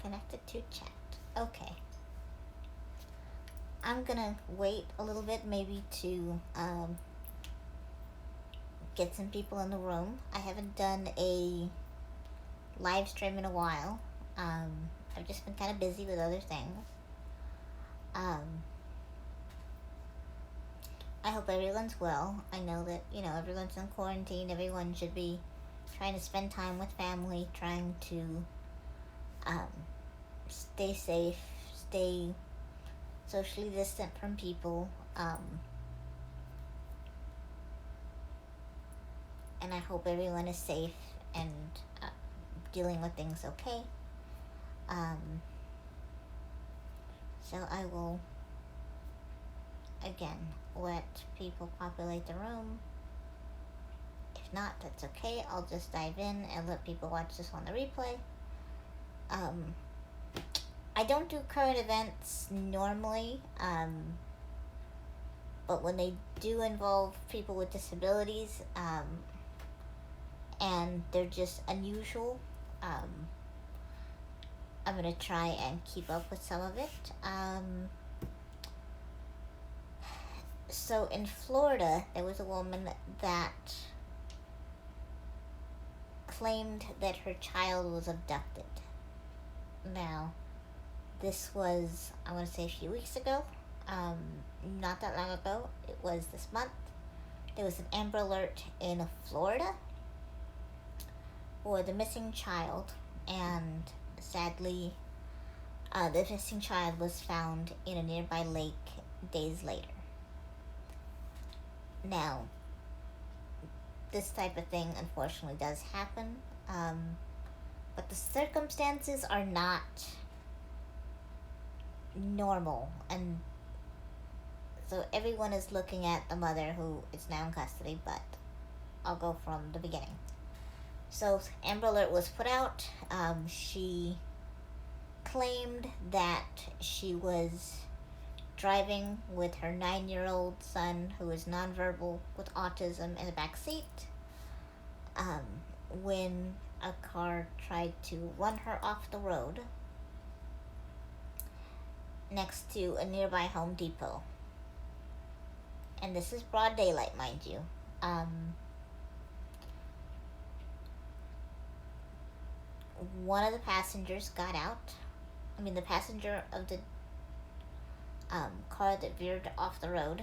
connected to chat. Okay. I'm gonna wait a little bit, maybe to get some people in the room. I haven't done a live stream in a while. I've just been kind of busy with other things. I hope everyone's well. I know that, everyone's in quarantine. Everyone should be trying to spend time with family, trying to stay safe, stay socially distant from people. And I hope everyone is safe and dealing with things okay. So I will, again, let people populate the room. If not, that's okay. I'll just dive in and let people watch this on the replay. I don't do current events normally, but when they do involve people with disabilities, and they're just unusual, I'm going to try and keep up with some of it. So in Florida, there was a woman that claimed that her child was abducted. Now, this was, I want to say, a few weeks ago, not that long ago. It was this month. There was an Amber Alert in Florida for the missing child, and sadly, the missing child was found in a nearby lake days later. Now, this type of thing unfortunately does happen, but the circumstances are not normal, and so everyone is looking at the mother, who is now in custody, but I'll go from the beginning. So Amber Alert was put out. She claimed that she was driving with her 9-year-old son, who is nonverbal with autism, in the back seat, when a car tried to run her off the road next to a nearby Home Depot. And this is broad daylight, mind you. One of the passengers got out. The passenger of the car that veered off the road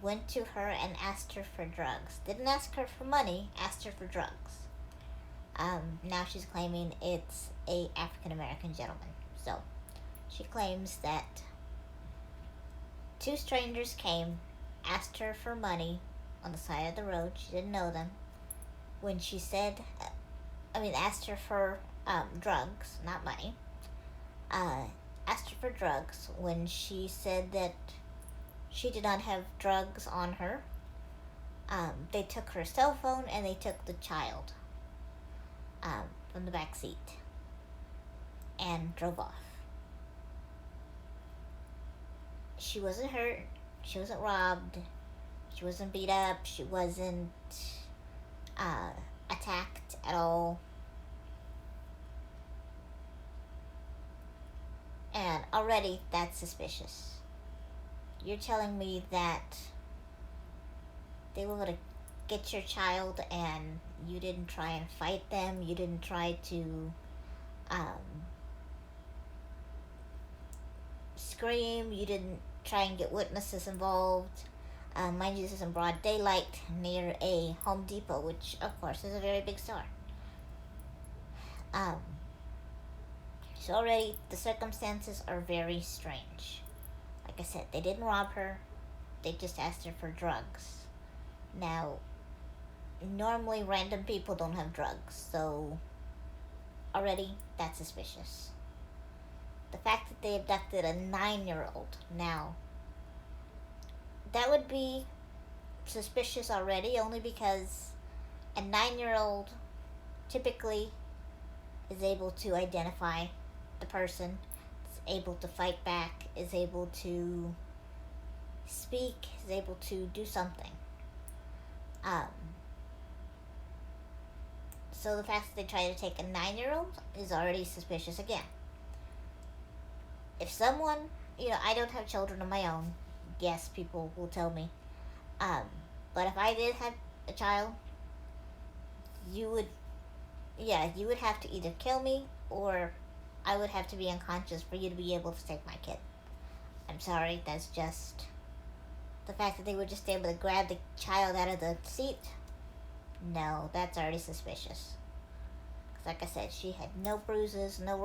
went to her and asked her for drugs. Didn't ask her for money, asked her for drugs. Now she's claiming it's a African-American gentleman. So she claims that 2 strangers came, asked her for money on the side of the road. She didn't know them. When she said, asked her for drugs, not money. Asked her for drugs. When she said that she did not have drugs on her, they took her cell phone and they took the child from the back seat and drove off. She wasn't hurt. She wasn't robbed. She wasn't beat up. She wasn't attacked at all. And already that's suspicious. You're telling me that they were going to get your child and you didn't try and fight them? You didn't try to scream? You didn't try and get witnesses involved? Mind you, this is in broad daylight near a Home Depot, which of course is a very big store. So already the circumstances are very strange. Like I said, they didn't rob her. They just asked her for drugs. Now, normally random people don't have drugs, so already that's suspicious. The fact that they abducted a 9-year-old, now, that would be suspicious already, only because a 9-year-old typically is able to identify the person, is able to fight back, is able to speak, is able to do something. So the fact that they try to take a 9-year-old is already suspicious again. If someone, I don't have children of my own. Yes, people will tell me. Um, but if I did have a child, you would, yeah, you would have to either kill me or I would have to be unconscious for you to be able to take my kid. I'm sorry, that's just the fact that they were just able to grab the child out of the seat. No, that's already suspicious. 'Cause like I said, she had no bruises, no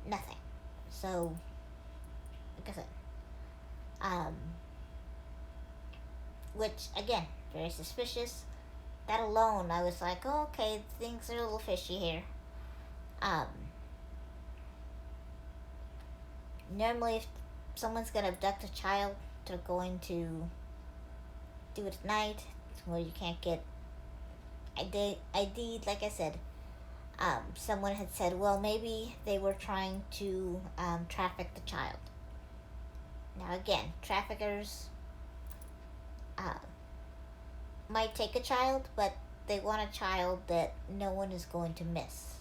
nothing. So, like I said, um, which again, very suspicious. That alone, I was like, oh, okay, things are a little fishy here. Um, Normally, if someone's gonna abduct a child, they're going to do it at night, where you can't get ID. Like I said, someone had said, well, maybe they were trying to traffic the child. Now, again, traffickers uh, might take a child, but they want a child that no one is going to miss.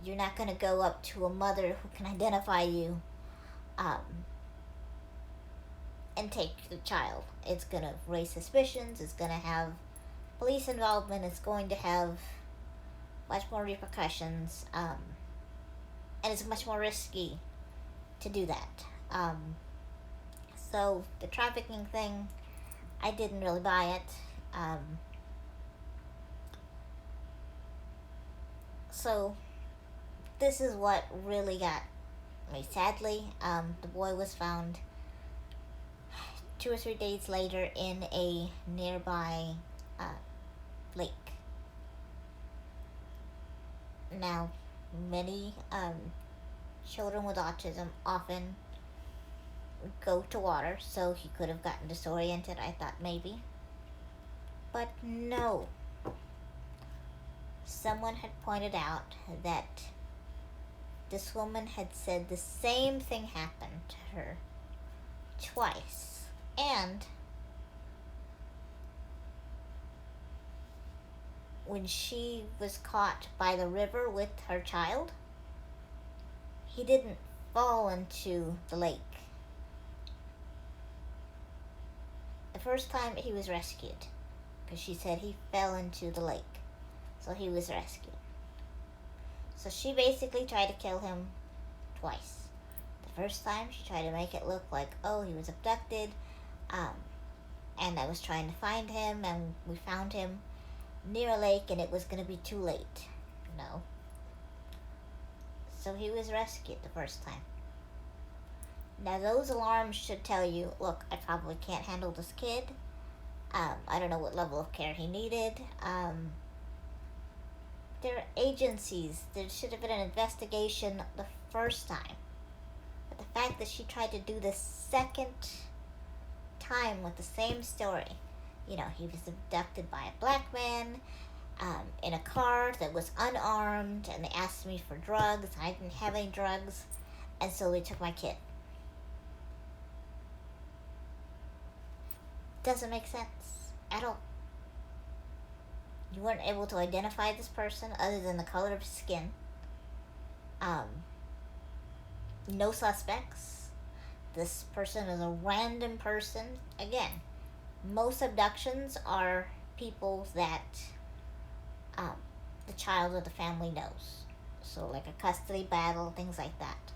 You're not going to go up to a mother who can identify you um, and take the child. It's going to raise suspicions. It's going to have police involvement. It's going to have much more repercussions. And it's much more risky to do that. So the trafficking thing, I didn't really buy it. So this is what really got me. Sadly, the boy was found 2 or 3 days later in a nearby lake. Now, many children with autism often go to water, so he could have gotten disoriented, I thought maybe. But no. Someone had pointed out that this woman had said the same thing happened to her twice. And when she was caught by the river with her child, he didn't fall into the lake. The first time he was rescued, because she said he fell into the lake, so he was rescued. So she basically tried to kill him twice. The first time she tried to make it look like, oh, he was abducted, and I was trying to find him, and we found him near a lake, and it was going to be too late. No. So he was rescued the first time. Now those alarms should tell you, look, I probably can't handle this kid. I don't know what level of care he needed. There are agencies. There should have been an investigation the first time. But the fact that she tried to do the second time with the same story. He was abducted by a black man in a car that was unarmed, and they asked me for drugs. I didn't have any drugs, and so they took my kid. Doesn't make sense at all. You weren't able to identify this person other than the color of his skin. No suspects. This person is a random person. Again, most abductions are people that the child or the family knows. So like a custody battle, things like that.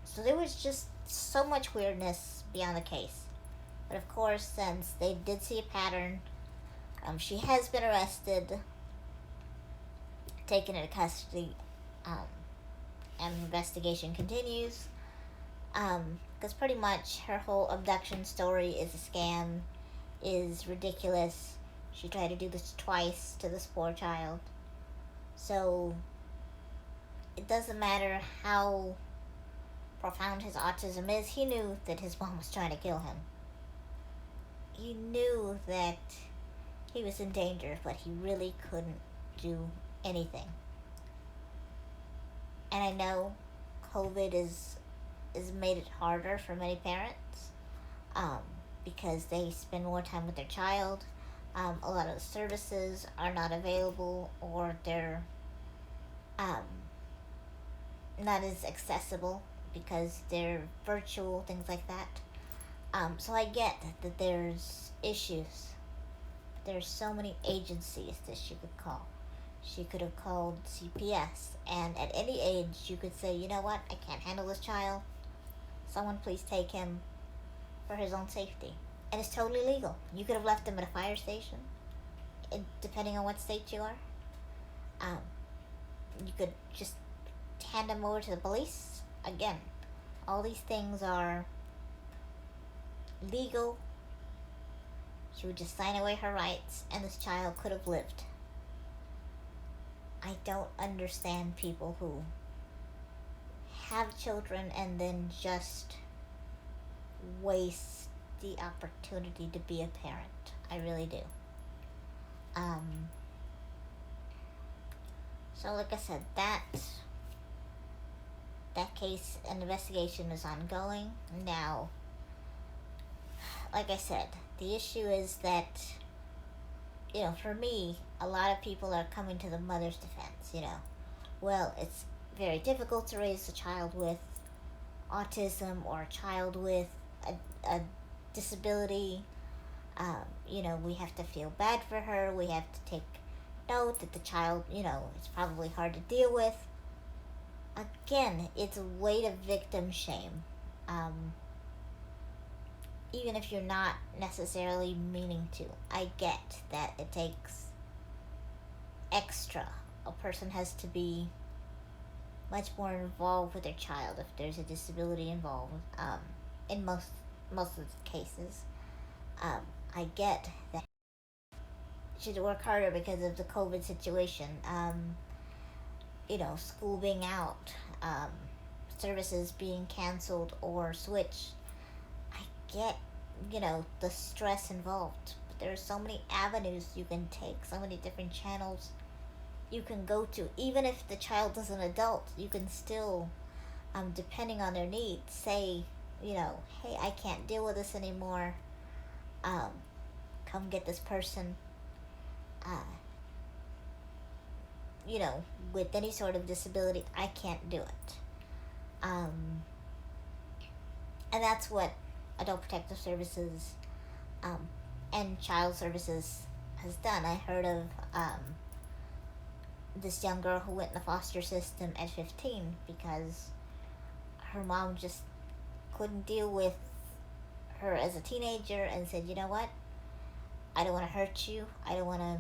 So there was just so much weirdness beyond the case. But of course, since they did see a pattern, she has been arrested, taken into custody, and the investigation continues. Because pretty much her whole abduction story is a scam, is ridiculous. She tried to do this twice to this poor child. So it doesn't matter how profound his autism is. He knew that his mom was trying to kill him. He knew that he was in danger, but he really couldn't do anything. And I know COVID is made it harder for many parents, because they spend more time with their child. A lot of services are not available, or they're um, not as accessible because they're virtual, things like that. So I get that there's issues. There's so many agencies that she could call. She could have called CPS, and at any age, you could say, you know what, I can't handle this child. Someone please take him for his own safety. And it's totally legal. You could have left him at a fire station, depending on what state you are. Um, you could just hand him over to the police. Again, all these things are legal. She would just sign away her rights, and this child could have lived. I don't understand people who have children and then just waste the opportunity to be a parent. I really do. So like I said, that case and investigation is ongoing. Now, like I said, the issue is that, for me, a lot of people are coming to the mother's defense, Well, it's very difficult to raise a child with autism or a child with a disability. We have to feel bad for her. We have to take note that the child, it's probably hard to deal with. Again, it's a way to victim shame. Even if you're not necessarily meaning to. I get that it takes extra. A person has to be much more involved with their child if there's a disability involved. In most of the cases, I get that should work harder because of the COVID situation. School being out, services being canceled or switched. I get, the stress involved. But there are so many avenues you can take, so many different channels you can go to. Even if the child is an adult, you can still, depending on their needs, say, hey, I can't deal with this anymore. Come get this person. With any sort of disability, I can't do it. And that's what Adult Protective Services and Child Services has done. I heard of this young girl who went in the foster system at 15 because her mom just couldn't deal with her as a teenager and said, you know what, I don't want to hurt you. I don't want to,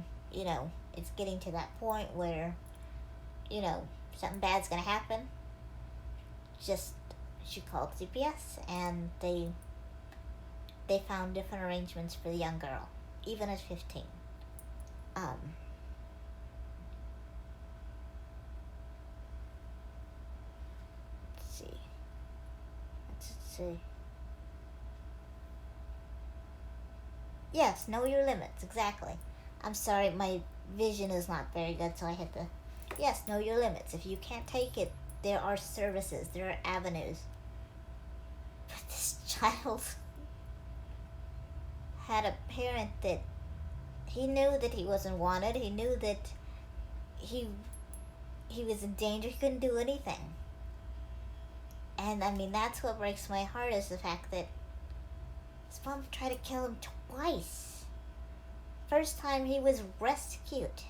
it's getting to that point where, something bad's going to happen. She called CPS and they found different arrangements for the young girl, even at 15. Let's see. Yes, know your limits, exactly. I'm sorry, my vision is not very good, so I had to. Yes, know your limits. If you can't take it, there are services, there are avenues. But this child had a parent that he knew that he wasn't wanted. He knew that he was in danger. He couldn't do anything. And that's what breaks my heart, is the fact that his mom tried to kill him twice. First time he was rescued.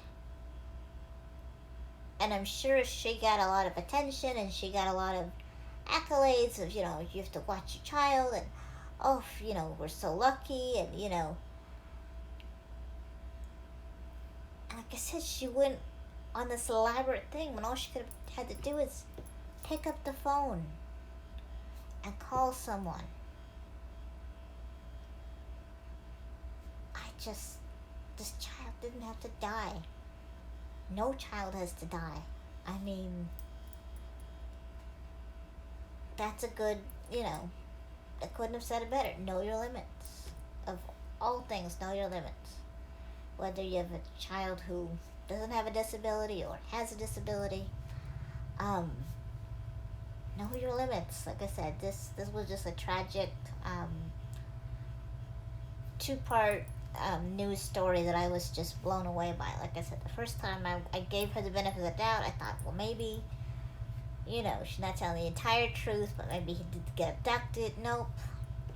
And I'm sure she got a lot of attention and she got a lot of accolades of, you have to watch your child and, we're so lucky and, And like I said, she went on this elaborate thing when all she could have had to do is pick up the phone and call someone. This child didn't have to die. No child has to die. That's a good, I couldn't have said it better. Know your limits. Of all things, know your limits. Whether you have a child who doesn't have a disability or has a disability, know your limits. Like I said, this was just a tragic two-part news story that I was just blown away by. Like I said, the first time I gave her the benefit of the doubt, I thought, well, maybe, she's not telling the entire truth, but maybe he did get abducted. Nope.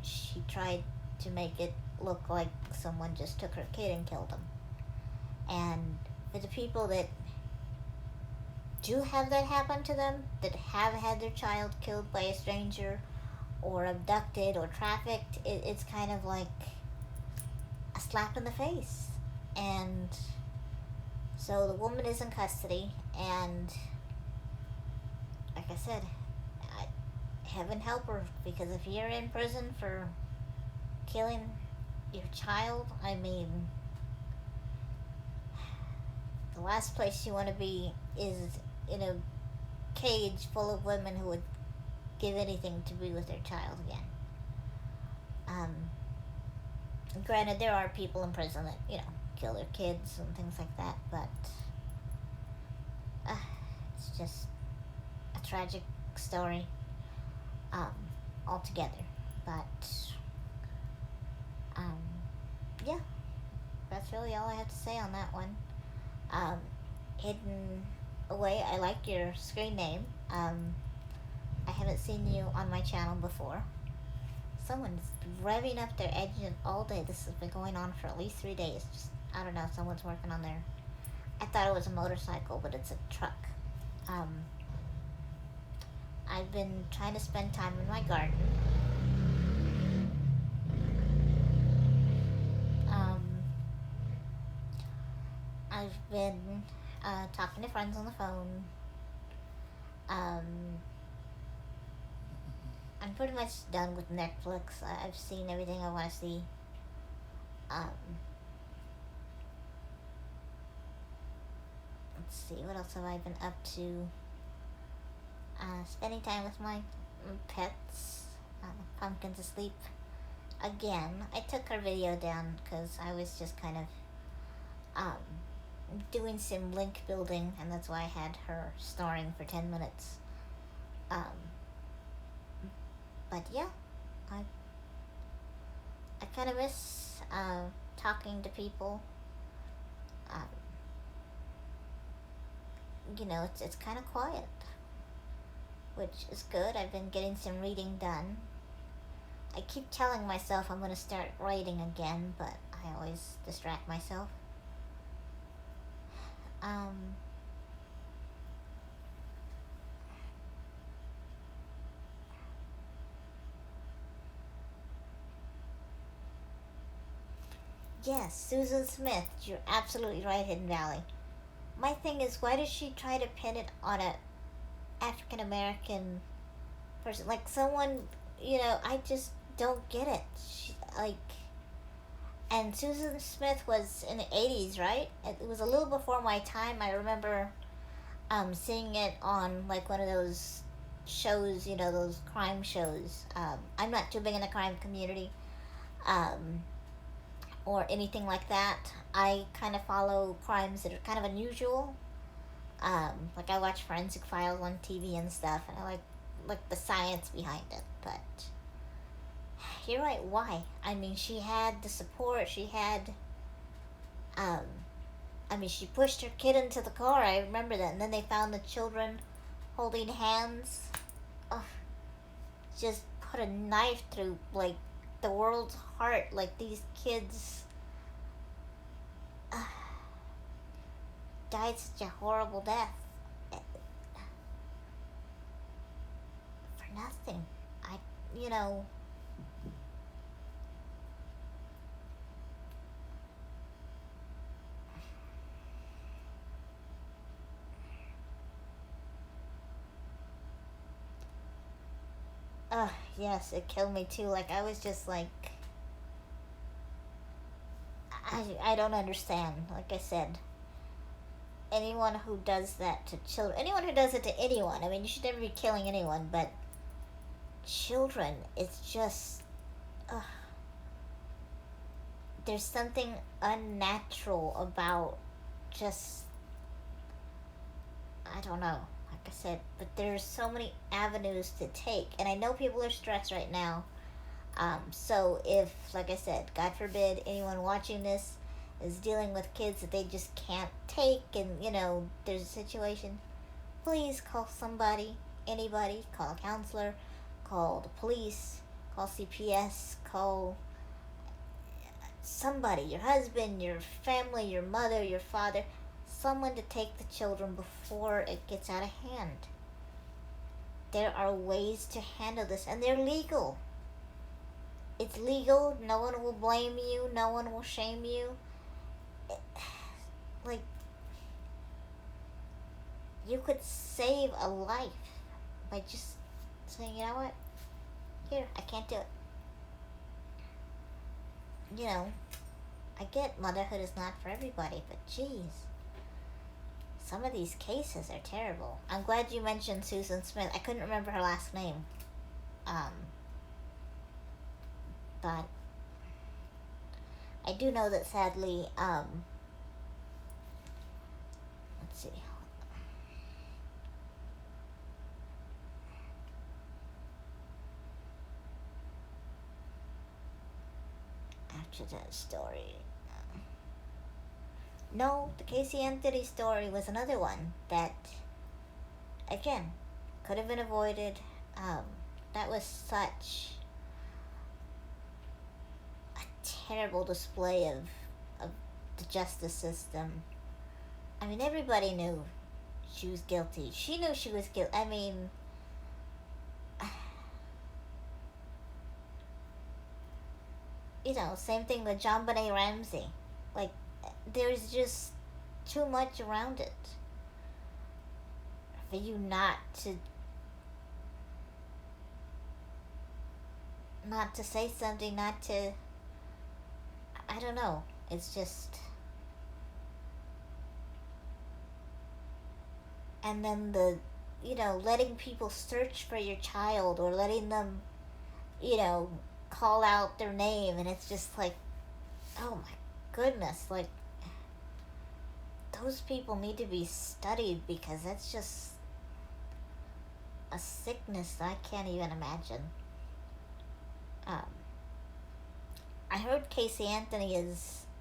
She tried to make it look like someone just took her kid and killed him. And for the people that do have that happen to them, that have had their child killed by a stranger or abducted or trafficked, it's kind of like a slap in the face. And so the woman is in custody, and like I said, heaven help her, because if you're in prison for killing your child, I mean, the last place you want to be is in a cage full of women who would give anything to be with their child again. Granted, there are people in prison that, kill their kids and things like that, but it's just a tragic story altogether. But, yeah, that's really all I have to say on that one. Hidden Away, I like your screen name. I haven't seen you on my channel before. Someone's revving up their engine all day. This has been going on for at least 3 days. Just, I don't know, someone's working on their... I thought it was a motorcycle, but it's a truck. I've been trying to spend time in my garden. I've been talking to friends on the phone. I'm pretty much done with Netflix. I've seen everything I want to see. Let's see, what else have I been up to? Spending time with my pets. Pumpkin's asleep again. I took her video down because I was just kind of doing some link building, and that's why I had her snoring for 10 minutes. But yeah, I kind of miss talking to people. It's kind of quiet, which is good. I've been getting some reading done. I keep telling myself I'm going to start writing again, but I always distract myself. Yes, Susan Smith, you're absolutely right, Hidden Valley. My thing is, why does she try to pin it on a African American person? Like, someone, I just don't get it. And Susan Smith was in the 80s, right? It was a little before my time. I remember seeing it on, like, one of those shows, those crime shows. I'm not too big in the crime community. Or anything like that. I kind of follow crimes that are kind of unusual. Like, I watch Forensic Files on TV and stuff, and I like the science behind it. But you're right, why? I mean, she had the support, she had, she pushed her kid into the car, I remember that, and then they found the children holding hands. Ugh. Just put a knife through, like, the world's heart. Like, these kids died such a horrible death for nothing. Yes, it killed me too. Like, I was just like, I don't understand. Like I said, anyone who does that to children, anyone who does it to anyone, I mean, you should never be killing anyone, but children, it's just, there's something unnatural about just, I don't know, like I said, but there's so many avenues to take, and I know people are stressed right now. So if, like I said, God forbid anyone watching this is dealing with kids that they just can't take, and there's a situation, please call somebody, anybody, call a counselor, call the police, call CPS, call somebody, your husband, your family, your mother, your father, someone to take the children before it gets out of hand. There are ways to handle this, and they're legal. It's legal. No one will blame you. No one will shame you. Like, you could save a life by just saying, you know what? Here, I can't do it. I get motherhood is not for everybody, but geez, some of these cases are terrible. I'm glad you mentioned Susan Smith. I couldn't remember her last name. But I do know that sadly, let's see. After that story. No, the Casey Anthony story was another one that, again, could have been avoided. That was such a terrible display of the justice system. I mean, everybody knew she was guilty. She knew she was guilty. I mean, same thing with JonBenet Ramsey. Like, there's just too much around it for you not to say something, not to, I don't know. It's just, and then letting people search for your child, or letting them, call out their name, and it's just like, oh my goodness, like, those people need to be studied, because that's just a sickness that I can't even imagine. I heard Casey Anthony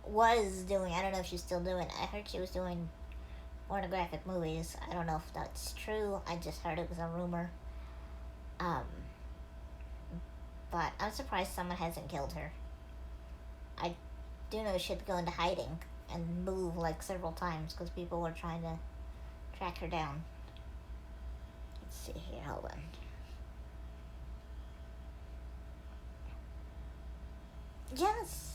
was doing, I don't know if she's still doing, I heard she was doing pornographic movies. I don't know if that's true. I just heard it was a rumor. But I'm surprised someone hasn't killed her. I do know she'd go into hiding and move like several times because people were trying to track her down. Let's see here, hold on. Yes.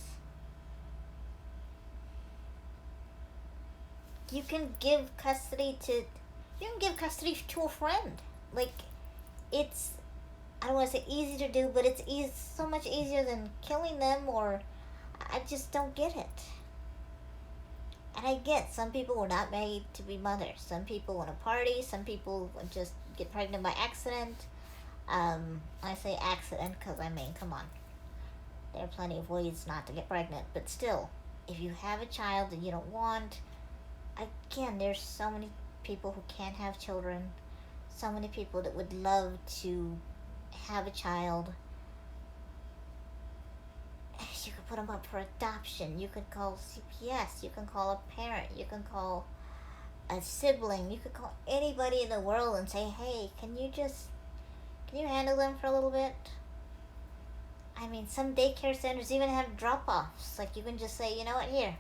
You can give custody to a friend. Like, it's, I don't want to say easy to do, but it's so much easier than killing them, or I just don't get it. And I get some people were not made to be mothers. Some people want to party. Some people just get pregnant by accident. I say accident because, I mean, come on. There are plenty of ways not to get pregnant. But still, if you have a child that you don't want, again, there's so many people who can't have children. So many people that would love to have a child. You could put them up for adoption. You could call CPS. You can call a parent. You can call a sibling. You could call anybody in the world and say, hey, can you handle them for a little bit? I mean, some daycare centers even have drop-offs. Like, you can just say, you know what, here.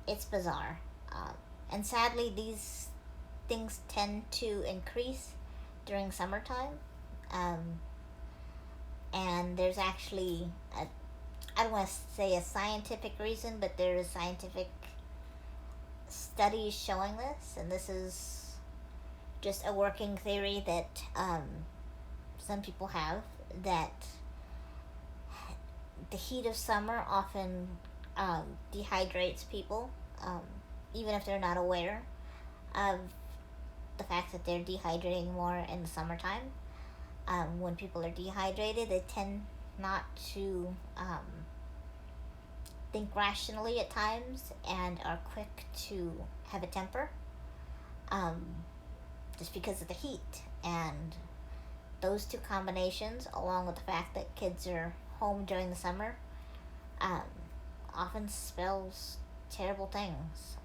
It's bizarre. And sadly, these things tend to increase during summertime. And there's actually, I don't want to say a scientific reason, but there is scientific studies showing this, and this is just a working theory that some people have, that the heat of summer often dehydrates people, even if they're not aware of the fact that they're dehydrating more in the summertime. When people are dehydrated, they tend not to think rationally at times and are quick to have a temper. just because of the heat. And those two combinations, along with the fact that kids are home during the summer, um, often spells terrible things.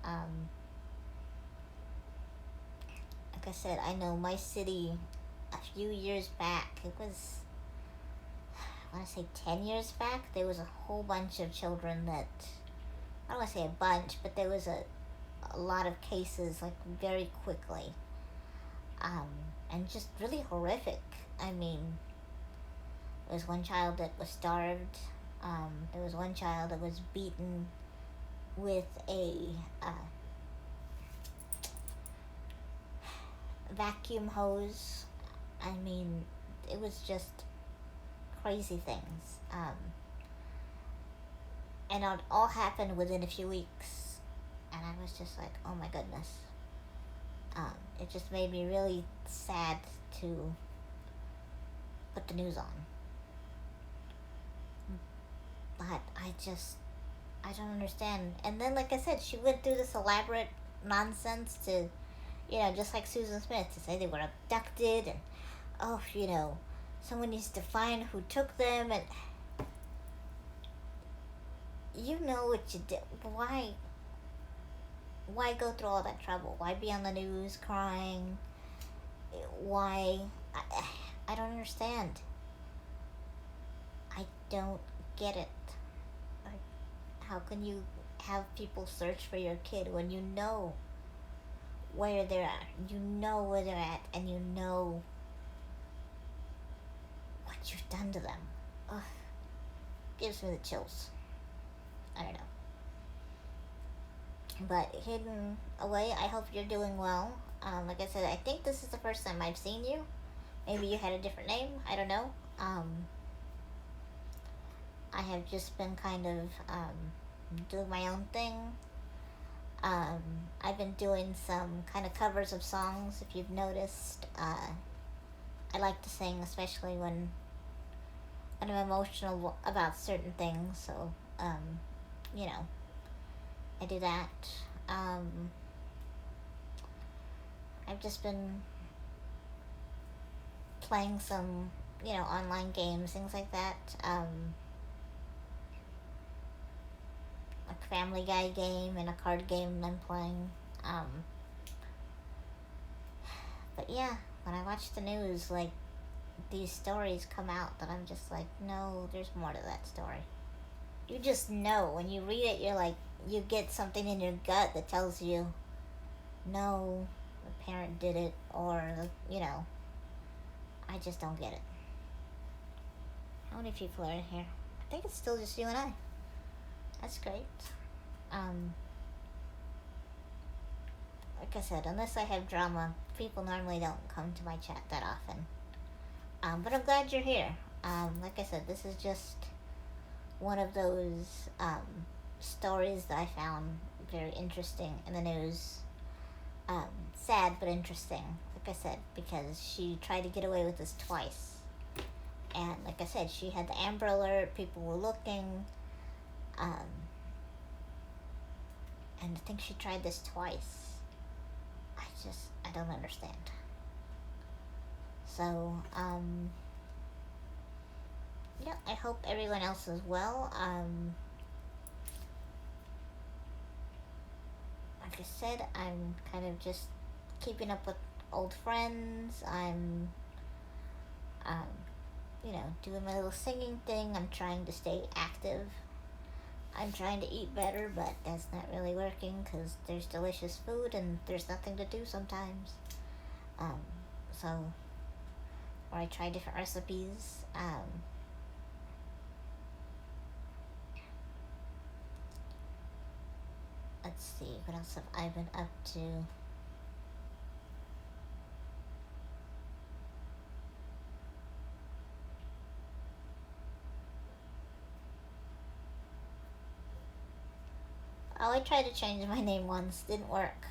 Like I said, I know my city a few years back, it was, I want to say 10 years back, there was a whole bunch of children that, I don't want to say a bunch, but there was a lot of cases, like, very quickly. Um, and just really horrific. I mean, there was one child that was starved. There was one child that was beaten with a vacuum hose. I mean, it was just crazy things. And it all happened within a few weeks. And I was just like, oh my goodness. It just made me really sad to put the news on. But I don't understand. And then, like I said, she went through this elaborate nonsense to, just like Susan Smith, to say they were abducted and, oh, someone needs to find who took them. And you know what you did. Why go through all that trouble? Why be on the news crying? Why? I don't understand. I don't get it. Like, how can you have people search for your kid when you know where they're at? You know where they're at, and you know what you've done to them. Ugh. Gives me the chills. I don't know. But hidden away, I hope you're doing well. Like I said, I think this is the first time I've seen you. Maybe you had a different name. I don't know. I have just been kind of doing my own thing. I've been doing some kind of covers of songs, if you've noticed. I like to sing, especially when I'm emotional about certain things. So, I do that. I've just been playing some, online games, things like that. A Family Guy game and a card game I'm playing. But yeah, when I watch the news, like, these stories come out that I'm just like, no, there's more to that story. You just know. When you read it, you're like, you get something in your gut that tells you, no, the parent did it, or, I just don't get it. How many people are in here? I think it's still just you and I. That's great. Like I said, unless I have drama, people normally don't come to my chat that often. But I'm glad you're here. Like I said, this is just one of those stories that I found very interesting in the news. Sad but interesting, like I said, because she tried to get away with this twice. And like I said, she had the Amber Alert, people were looking. And I think she tried this twice. I don't understand. So, yeah, I hope everyone else is well. Like I said, I'm kind of just keeping up with old friends. I'm, doing my little singing thing. I'm trying to stay active. I'm trying to eat better, but that's not really working because there's delicious food and there's nothing to do sometimes. Or I try different recipes. Let's see, what else have I been up to? Oh, I tried to change my name once. Didn't work.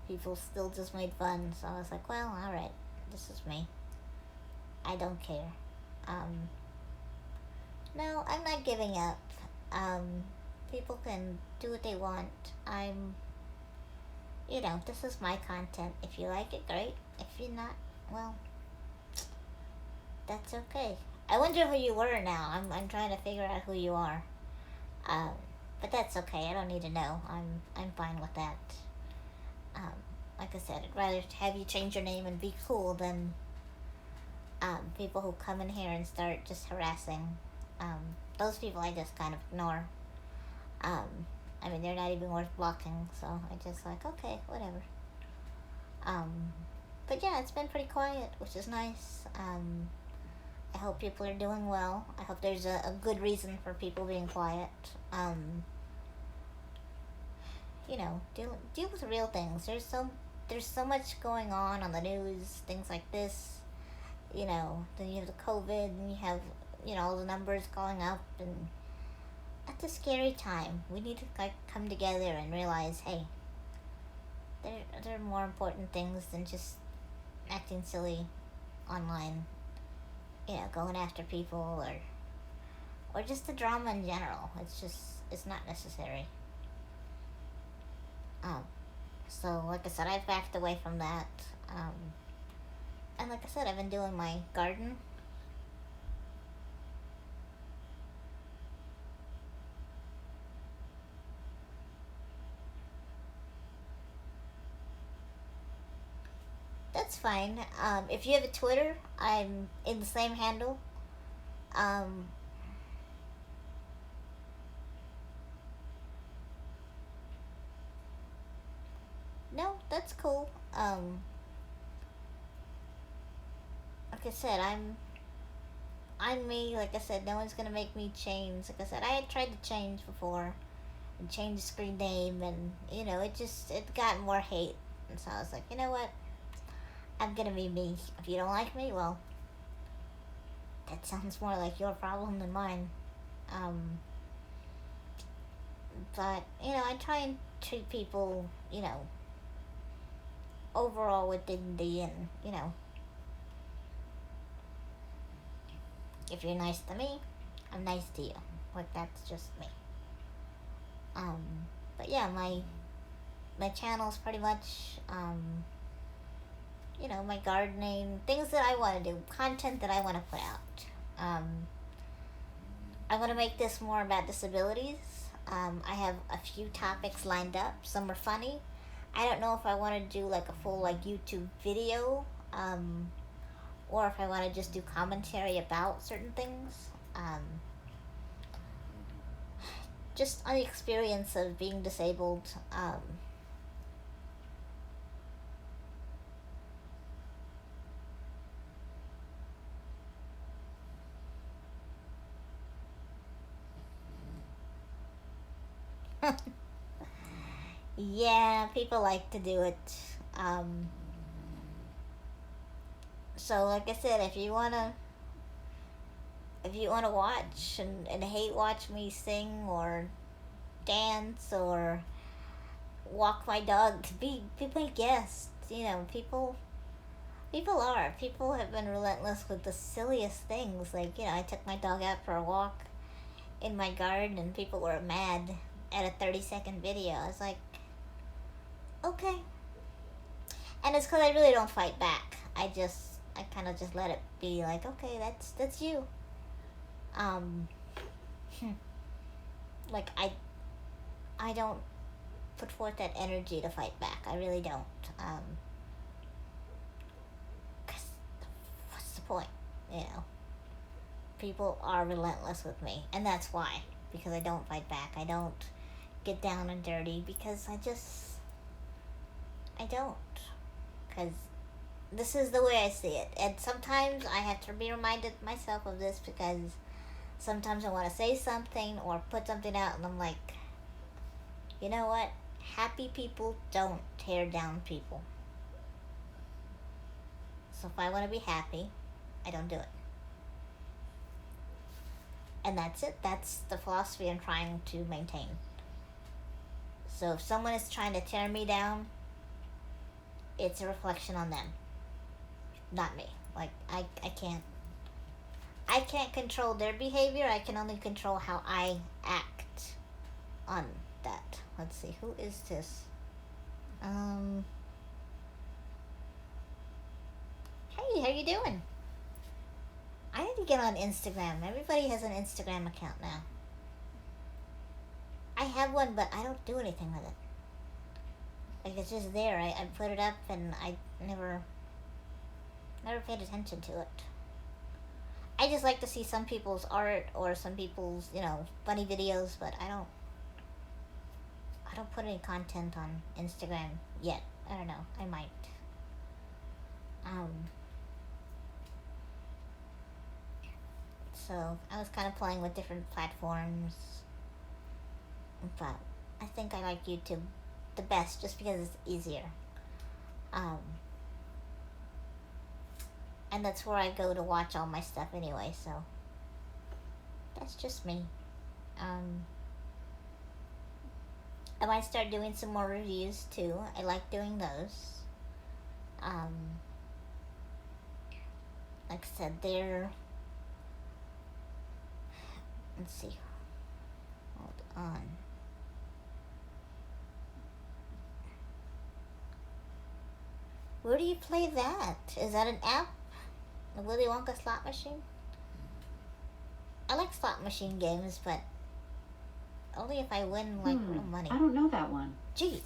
People still just made fun. So I was like, well, alright. This is me. I don't care. No, I'm not giving up. People can do what they want. this is my content. If you like it, great. If you're not, well, that's okay. I wonder who you were now. I'm trying to figure out who you are. Um, but that's okay. I don't need to know. I'm fine with that. Um, like I said, I'd rather have you change your name and be cool than people who come in here and start just harassing. Um, those people I just kind of ignore. Um, I mean, they're not even worth blocking, so I just like, okay, whatever. Um, but yeah, it's been pretty quiet, which is nice. I hope people are doing well. I hope there's a good reason for people being quiet. Deal with real things. There's so much going on the news, things like this. Then you have the COVID, and you have all the numbers going up, and that's a scary time. We need to come together and realize, hey, there are more important things than just acting silly online. Going after people or just the drama in general. It's not necessary. Um, so like I said, I've backed away from that. Um, and like I said, I've been doing my garden. That's fine. If you have a Twitter, I'm in the same handle. Um, no, that's cool. Like I said, I'm me. Like I said, no one's gonna make me change. Like I said, I had tried to change before and change the screen name, and it got more hate. And so I was like, you know what? I'm gonna be me. If you don't like me, well, that sounds more like your problem than mine. Um, but I try and treat people, overall with dignity, and if you're nice to me, I'm nice to you. Like, that's just me. Um, but yeah, my channel's pretty much my gardening, things that I want to do, content that I want to put out. I want to make this more about disabilities. I have a few topics lined up. Some are funny. I don't know if I want to do like a full YouTube video, or if I want to just do commentary about certain things. Just on the experience of being disabled. Yeah, people like to do it. Um, so like I said, if you wanna watch and hate watch me sing or dance or walk my dog, be my guest. People have been relentless with the silliest things. Like, I took my dog out for a walk in my garden, and people were mad at a 30-second video. I was like, okay. And it's because I really don't fight back. I kind of just let it be like, okay, that's you. Um, like, I don't put forth that energy to fight back. I really don't. 'Cause what's the point? People are relentless with me, and that's why. Because I don't fight back. I don't get down and dirty, because I don't. Because this is the way I see it. And sometimes I have to be reminded myself of this, because sometimes I want to say something or put something out, and I'm like, you know what? Happy people don't tear down people. So if I want to be happy, I don't do it. And that's it. That's the philosophy I'm trying to maintain. So if someone is trying to tear me down, it's a reflection on them, not me. Like, I can't control their behavior. I can only control how I act on that. Let's see, who is this? Um, hey, how you doing? I need to get on Instagram. Everybody has an Instagram account now. I have one, but I don't do anything with it. Like, it's just there. I put it up, and I never paid attention to it. I just like to see some people's art or some people's, funny videos, but I don't put any content on Instagram yet. I don't know. I might. Um, so I was kind of playing with different platforms, but I think I like YouTube the best just because it's easier. Um, and that's where I go to watch all my stuff anyway, so that's just me. Um, I might start doing some more reviews too. I like doing those. Um, like I said, let's see. Hold on. Where do you play that? Is that an app? The Willy Wonka slot machine? I like slot machine games, but only if I win, real money. I don't know that one. Jeez.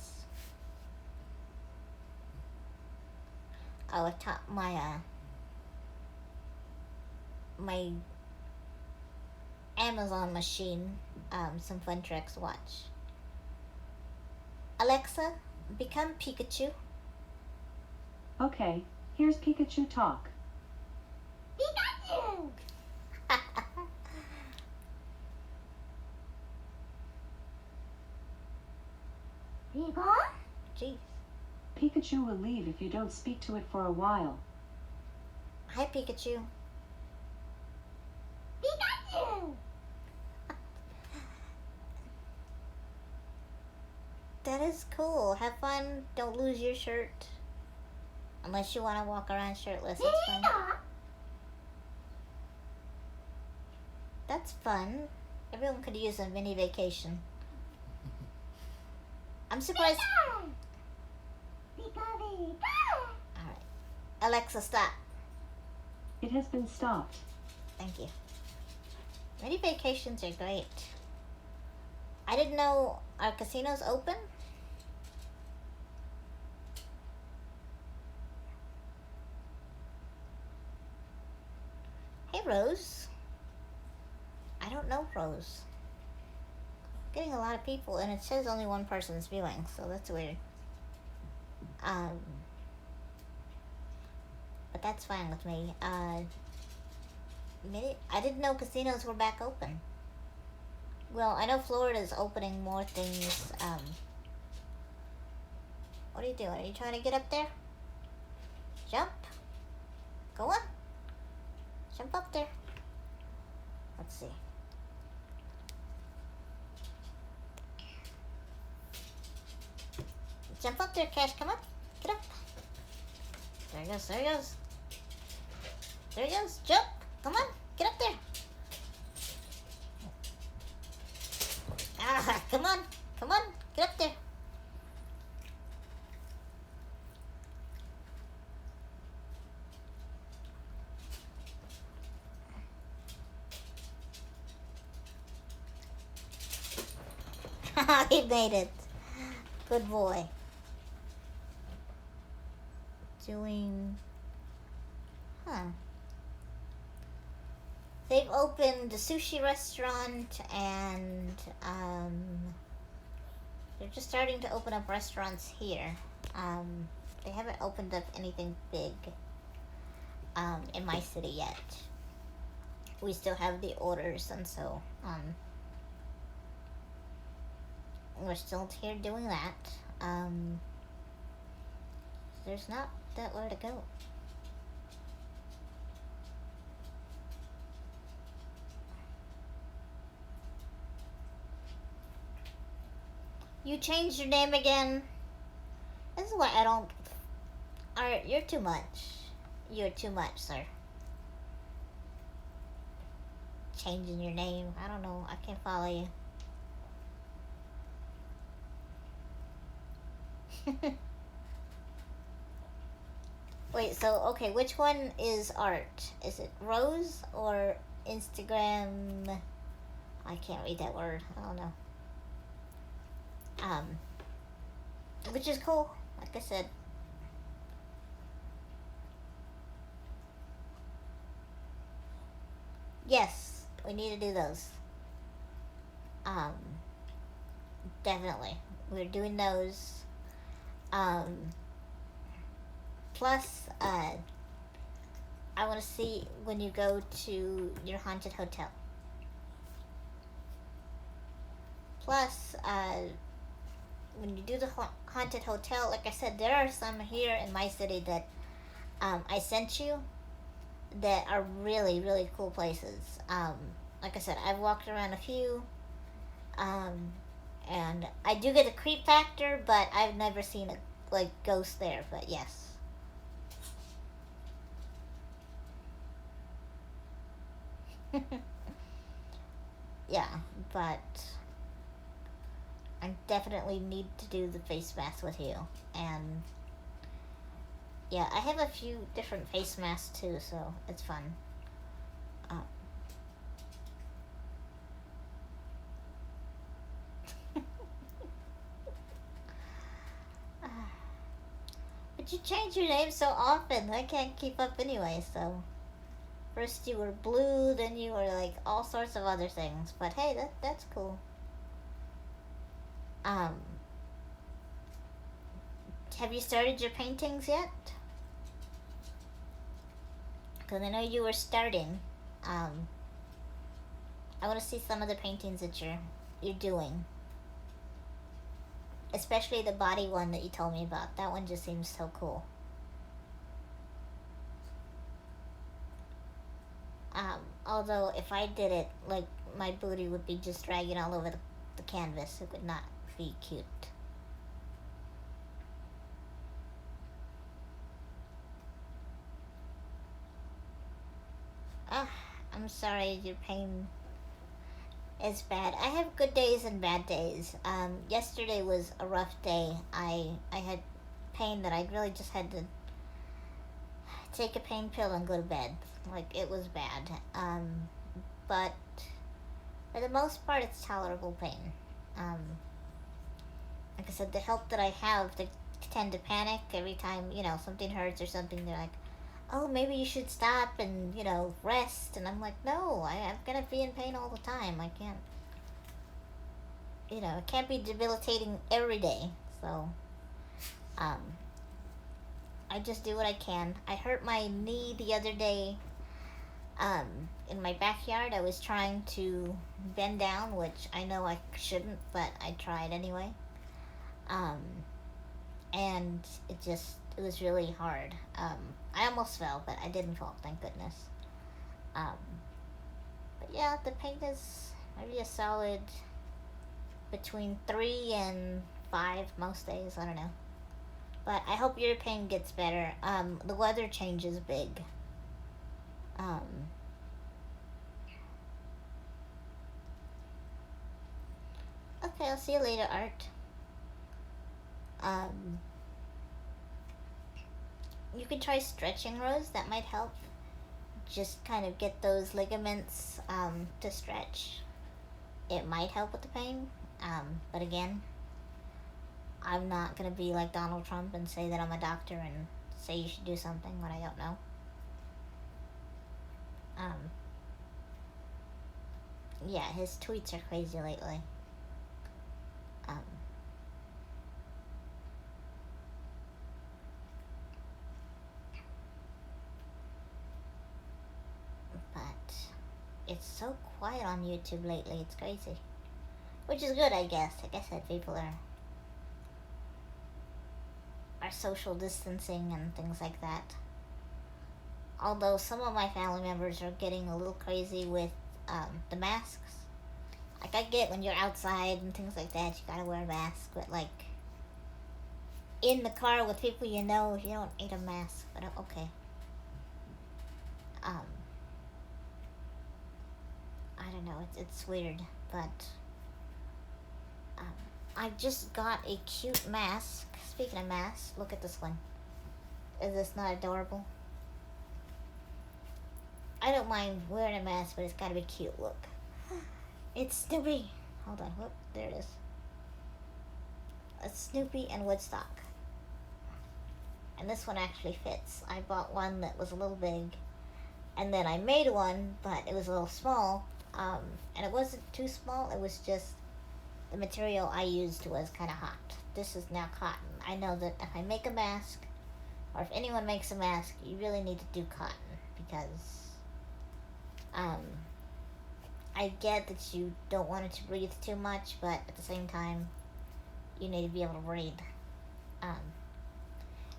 Oh, I taught my Amazon machine some fun tricks. Watch. Alexa, become Pikachu. Okay, here's Pikachu talk. Pikachu! Jeez. Pikachu will leave if you don't speak to it for a while. Hi, Pikachu. Pikachu! That is cool. Have fun. Don't lose your shirt. Unless you want to walk around shirtless, that's fine. That's fun. Everyone could use a mini vacation. I'm surprised. Alright. Alexa, stop. It has been stopped. Thank you. Mini vacations are great. I didn't know, are casinos open? Hey, Rose. I don't know Rose. Getting a lot of people, and it says only one person's viewing, so that's weird. But that's fine with me. I didn't know casinos were back open. Well, I know Florida's opening more things. What are you doing? Are you trying to get up there? Jump. Go on. Jump up there. Let's see. Jump up there, Cash. Come on. Get up. There he goes. There he goes. There he goes. Jump. Come on. Get up there. Ah, come on. Come on. Get up there. He made it. Good boy. They've opened a sushi restaurant, and they're just starting to open up restaurants here. They haven't opened up anything big in my city yet. We still have the orders, and so we're still here doing that. There's not that where to go. You changed your name again? This is why I don't... Alright, you're too much. You're too much, sir. Changing your name. I don't know. I can't follow you. Wait, so okay, which one is art? Is it Rose or Instagram? I can't read that word. I don't know. Um, which is cool. Like I said, yes, we need to do those. Um, definitely, we're doing those. Um, plus, I want to see when you go to your haunted hotel. Plus, when you do the haunted hotel, like I said, there are some here in my city that I sent you that are really, really cool places. Like I said, I've walked around a few, um, and I do get a creep factor, but I've never seen a like ghost there. But yes, yeah, but I definitely need to do the face mask with you, and yeah, I have a few different face masks too, so it's fun. Uh, but you change your name so often, I can't keep up anyway. So first you were blue, then you were like all sorts of other things. But hey, that's cool. Um, have you started your paintings yet? Because I know you were starting. Um, I want to see some of the paintings that you're doing, especially the body one that you told me about. That one just seems so cool. Although if I did it, like my booty would be just dragging all over the canvas. It would not be cute. Ah, I'm sorry your pain is bad. I have good days and bad days. Yesterday was a rough day. I had pain that I really just had to take a pain pill and go to bed. Like it was bad. But for the most part, it's tolerable pain. Um, like I said, the help that I have, they tend to panic every time something hurts or something. They're like, "Oh, maybe you should stop and rest." And I'm like, "No, I'm gonna be in pain all the time. I can't. It can't be debilitating every day." So, um, I just do what I can. I hurt my knee the other day. In my backyard, I was trying to bend down, which I know I shouldn't, but I tried anyway. Um, and it was really hard. I almost fell, but I didn't fall, thank goodness. Um, but yeah, the pain is maybe a solid between 3 and 5 most days. I don't know, but I hope your pain gets better. The weather change is big. Um, okay, I'll see you later, Art. Um, you can try stretching, Rose. That might help. Just kind of get those ligaments to stretch. It might help with the pain. But again, I'm not gonna be like Donald Trump and say that I'm a doctor and say you should do something when I don't know. Um, yeah, his tweets are crazy lately. Um, but it's so quiet on YouTube lately. It's crazy, which is good, I guess. Like I said, people are social distancing and things like that. Although some of my family members are getting a little crazy with the masks. Like I get when you're outside and things like that, you gotta wear a mask. But like in the car with people you know, you don't need a mask. But okay. Um, I don't know. It's weird, but um, I just got a cute mask. Speaking of masks, look at this one. Is this not adorable? I don't mind wearing a mask, but it's gotta be cute. Look. It's Snoopy. Hold on. Whoop. There it is. It's Snoopy and Woodstock. And this one actually fits. I bought one that was a little big. And then I made one, but it was a little small. And it wasn't too small. It was just the material I used was kind of hot. This is now cotton. I know that if I make a mask, or if anyone makes a mask, you really need to do cotton because I get that you don't want it to breathe too much, but at the same time, you need to be able to breathe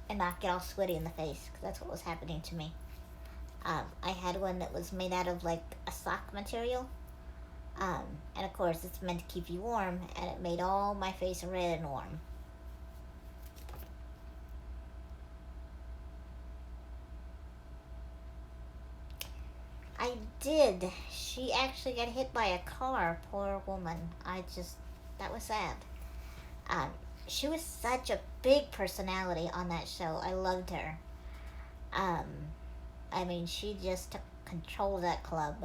and not get all sweaty in the face because that's what was happening to me. I had one that was made out of like a sock material. And of course, it's meant to keep you warm, and it made all my face red and warm. I did. She actually got hit by a car, poor woman. That was sad. Um, she was such a big personality on that show. I loved her. Um, I mean, she just took control of that club.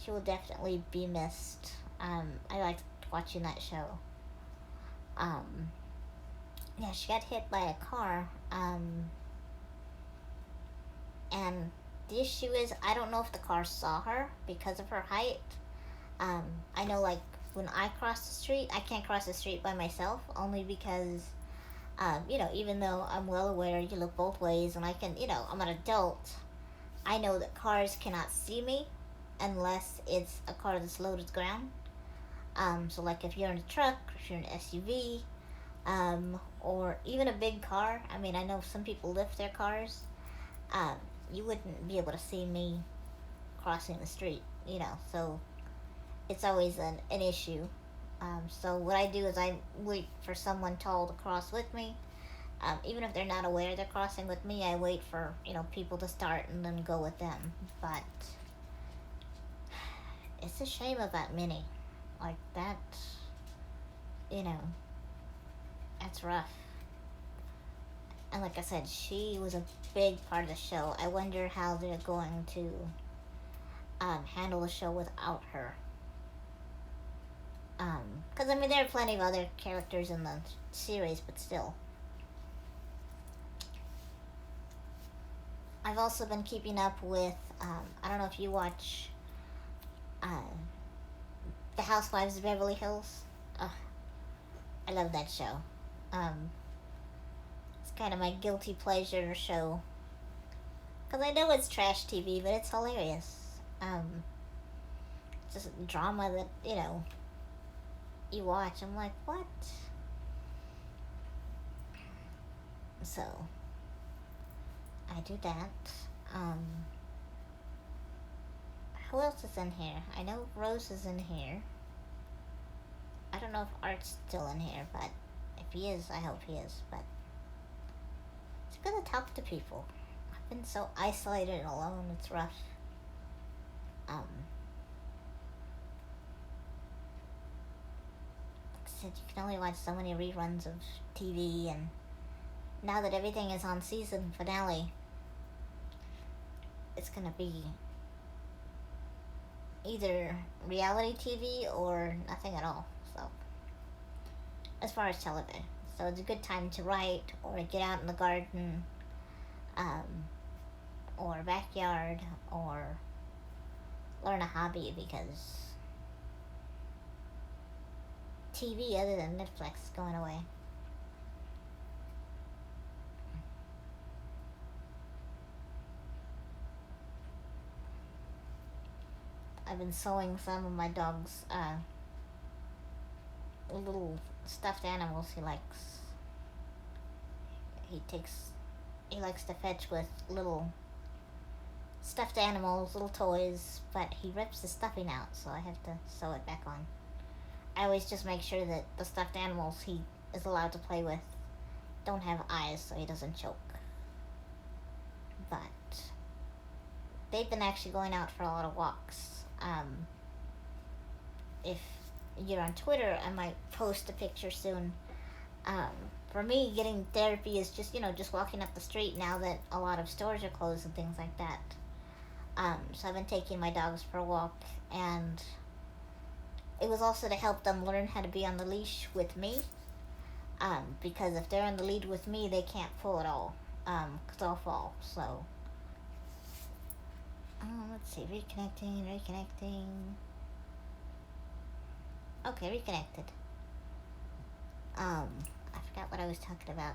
She will definitely be missed. I liked watching that show. Um, yeah, she got hit by a car. And the issue is, I don't know if the car saw her because of her height. I know, like, when I cross the street, I can't cross the street by myself, only because, even though I'm well aware you look both ways and I can, I'm an adult, I know that cars cannot see me unless it's a car that's low to the ground. So, like, if you're in a truck, if you're in an SUV, or even a big car, I mean, I know some people lift their cars, you wouldn't be able to see me crossing the street, so it's always an issue. So what I do is I wait for someone tall to cross with me. Even if they're not aware they're crossing with me, I wait for, people to start and then go with them. But it's a shame about Minnie. Like, that, that's rough. And like I said, she was a big part of the show. I wonder how they're going to handle the show without her. Because, there are plenty of other characters in the series, but still. I've also been keeping up with, I don't know if you watch The Housewives of Beverly Hills. I love that show. It's kind of my guilty pleasure show. Because I know it's trash TV, but it's hilarious. Just drama that, you watch. I'm like, what? So, I do that. Who else is in here? I know Rose is in here. I don't know if Art's still in here, but if he is, I hope he is. But it's good to talk to people. I've been so isolated and alone. It's rough. Like I said, you can only watch so many reruns of TV, and now that everything is on season finale, it's gonna be either reality TV or nothing at all. So, as far as television, so it's a good time to write or get out in the garden, or backyard, or learn a hobby, because TV other than Netflix is going away. I've been sewing some of my dog's little stuffed animals he likes. He likes to fetch with little stuffed animals, little toys, but he rips the stuffing out, so I have to sew it back on. I always just make sure that the stuffed animals he is allowed to play with don't have eyes so he doesn't choke. But they've been actually going out for a lot of walks. If on Twitter, I might post a picture soon. Um, for me, getting therapy is just just walking up the street now that a lot of stores are closed and things like that. So I've been taking my dogs for a walk, and it was also to help them learn how to be on the leash with me. Because if they're on the lead with me, they can't pull at all. Cause I'll fall. So, let's see, reconnecting. Okay, reconnected. I forgot what I was talking about.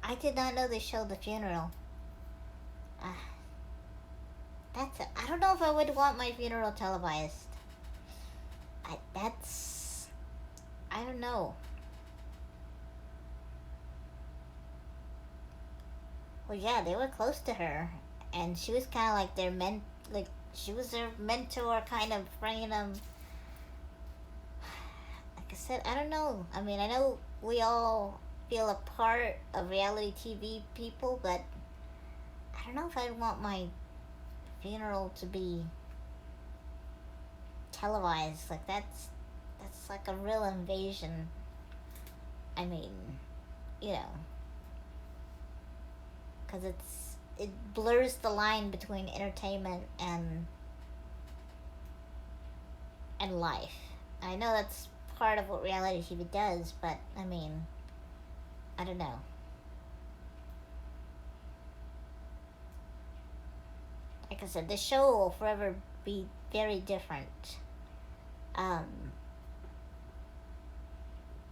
I did not know they showed the funeral. Uh, I don't know if I would want my funeral televised. I don't know. Well, yeah, they were close to her, and she was kind of like like she was their mentor, kind of bringing them. Like I said, I don't know. I mean, I know we all feel a part of reality TV people, but I don't know if I'd want my funeral to be televised. Like that's like a real invasion. I mean, you know, because it blurs the line between entertainment and life. And I know that's part of what reality TV does, but I mean, I don't know. Like I said, the show will forever be very different. Um,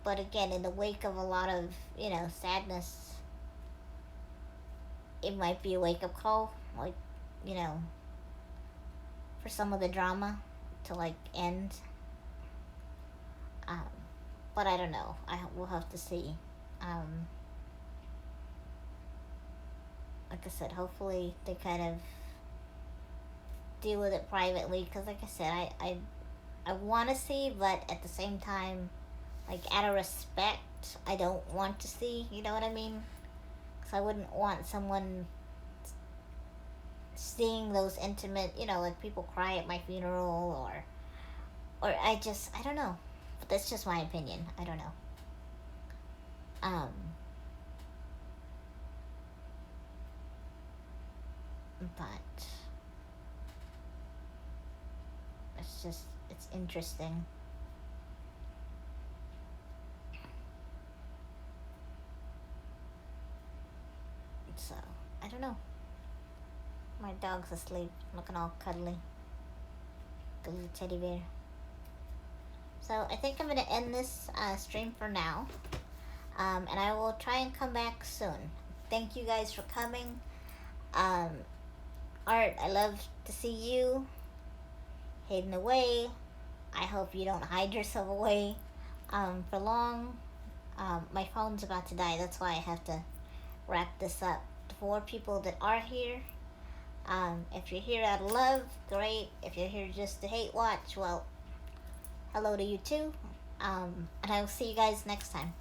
but again, in the wake of a lot of sadness, it might be a wake up call, like you know, for some of the drama to like end. Um, but I don't know. We'll have to see. Um, like I said, hopefully they kind of deal with it privately. Because like I said, I want to see, but at the same time, like out of respect, I don't want to see. You know what I mean? Because I wouldn't want someone seeing those intimate, like people cry at my funeral, or I don't know. But that's just my opinion. I don't know. Um, but it's interesting. So I don't know. My dog's asleep, looking all cuddly. The little teddy bear. So I think I'm gonna end this stream for now. And I will try and come back soon. Thank you guys for coming. Um, Art, I love to see you hidden away. I hope you don't hide yourself away for long. My phone's about to die. That's why I have to wrap this up. For people that are here, if you're here out of love, great. If you're here just to hate watch, well, hello to you too. And I will see you guys next time.